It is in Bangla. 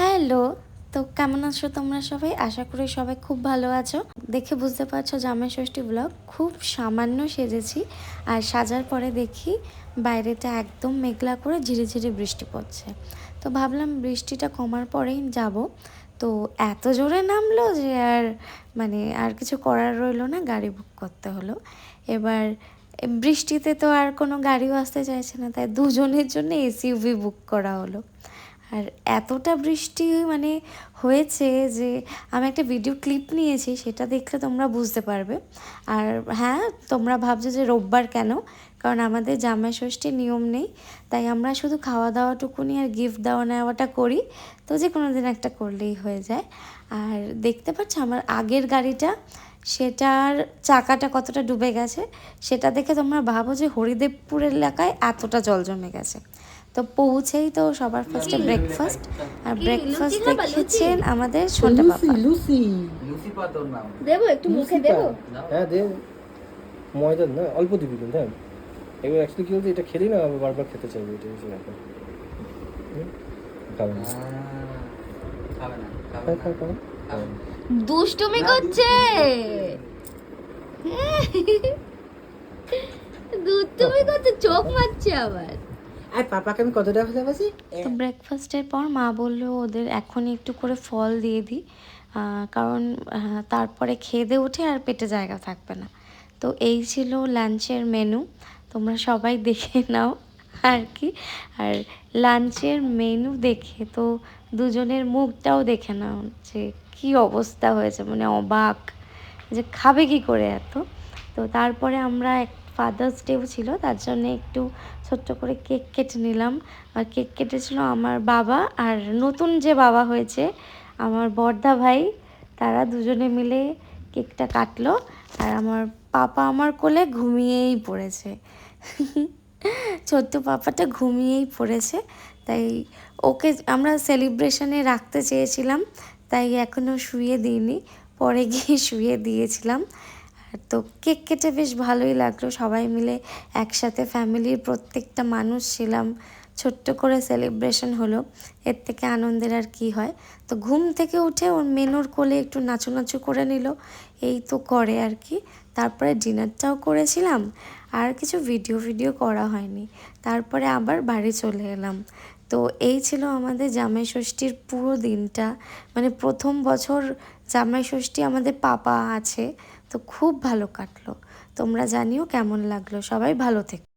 হ্যালো, তো কেমন আছো তোমরা সবাই? আশা করি সবাই খুব ভালো আছো। দেখে বুঝতে পারছো জামাই ষষ্ঠী ব্লগ খুব সামান্য সেজেছি। আর সাজার পরে দেখি বাইরেটা একদম মেঘলা করে ঝিরিঝিরি বৃষ্টি পড়ছে। তো ভাবলাম বৃষ্টিটা কমার পরেই যাব। তো এত জোরে নামলো যে আর কিছু করার রইলো না, গাড়ি বুক করতে হলো। এবার বৃষ্টিতে তো আর কোনো গাড়িও আসতে চাইছে না, তাই দুজনের জন্য এসইউভি বুক করা হলো। আর এতটা বৃষ্টি হয়েছে যে আমি একটা ভিডিও ক্লিপ নিয়েছি, সেটা দেখলে তোমরা বুঝতে পারবে। আর হ্যাঁ, তোমরা ভাবছো যে রোববার কেন, কারণ আমাদের জামাই ষষ্ঠীর নিয়ম নেই, তাই আমরা শুধু খাওয়া দাওয়াটুকুনি আর গিফট দেওয়া নেওয়াটা করি। তো যে কোনো দিন একটা করলেই হয়ে যায়। আর দেখতে পাচ্ছ আমার আগের গাড়িটা, সেটার চাকাটা কতটা ডুবে গেছে, সেটা দেখে তোমরা ভাবো যে হরিদেবপুর এলাকায় এতটা জল জমে গেছে। তো পৌঁছেই তো সবার ফার্স্টে ব্রেকফাস্ট, আর ব্রেকফাস্ট দেখেছেন আমাদের ছোট পাপা। লুসি দেবো একটু মুখে দেবো। হ্যাঁ দে, ময়দা না অল্প দিবি কিন্তু। হ্যাঁ, এবার অ্যাকচুয়ালি কি বলতে, এটা খেলি না আমি বারবার খেতে চাইবো, এটা হচ্ছে ব্যাপার। খাবে না, খাবে না। দুষ্টুমি করছে, দুষ্টুমি করছে, চোখ মারছে আবার। আর পাপাকে আমি কতটা ভালোবাসি। তো ব্রেকফাস্টের পর মা বললো ওদের এখনই একটু করে ফল দিয়ে দিই, কারণ তারপরে খেয়ে দিয়ে উঠে আর পেটে জায়গা থাকবে না। তো এই ছিল লাঞ্চের মেনু, তোমরা সবাই দেখে নাও আর কি। আর লাঞ্চের মেনু দেখে তো দুজনের মুখটাও দেখে নাও যে কী অবস্থা হয়েছে, অবাক যে খাবে কি করে এত। তো তারপরে আমরা ফাদার্স ডেও ছিল, তার জন্য একটু ছোট্ট করে কেক কেটে নিলাম। আর কেক কেটেছিল আমার বাবা, আর নতুন যে বাবা হয়েছে আমার বড়দা ভাই, তারা দুজনে মিলে কেকটা কাটলো। আর আমার পাপা আমার কোলে ঘুমিয়েই পড়েছে। ছোট্ট পাপাটা ঘুমিয়েই পড়েছে, তাই ওকে আমরা সেলিব্রেশনে রাখতে চেয়েছিলাম, তাই এখনও শুয়ে দিইনি, পরে গিয়ে শুয়ে দিয়েছিলাম। তো কেক কেটে বেশ ভালোই লাগলো, সবাই মিলে একসাথে ফ্যামিলির প্রত্যেকটা মানুষ ছিলাম, ছোট্ট করে সেলিব্রেশন হলো, এর থেকে আনন্দের আর কি হয়। তো ঘুম থেকে উঠে ওর মেনুর কোলে একটু নাচু করে নিল, এই তো করে আর কি। তারপরে ডিনারটাও করেছিলাম, আর কিছু ভিডিও করা হয়নি। তারপরে আবার বাড়ি চলে এলাম। তো এই ছিল আমাদের জামাই ষষ্ঠীর পুরো দিনটা, প্রথম বছর জামাই ষষ্ঠী আমাদের পাপা আছে, তো খুব ভালো কাটলো। তোমরা জানিও কেমন লাগলো, সবাই ভালো থেকো।